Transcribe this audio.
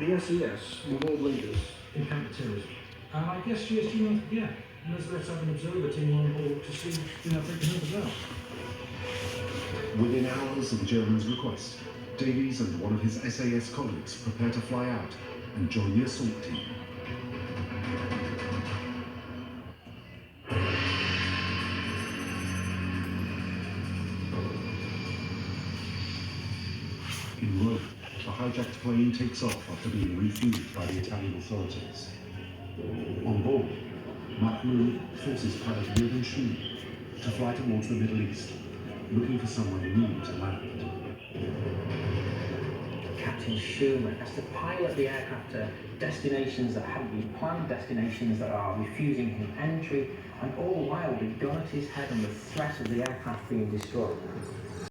The SES were world leaders in counter-terrorism. And I guess GSG went, yeah, let's have an observer team on board to see, if they can help us out. Within hours of the Germans' request, Davies and one of his SAS colleagues prepare to fly out and join the assault team. In Rome, the hijacked plane takes off after being refueled by the Italian authorities. On board, Mahmoud forces pilot Jürgen Schmied to fly towards the Middle East, looking for somewhere new to land. Captain Schumann has to pilot the aircraft to destinations that haven't been planned, destinations that are refusing him entry, and all the while the gun at his head and the threat of the aircraft being destroyed.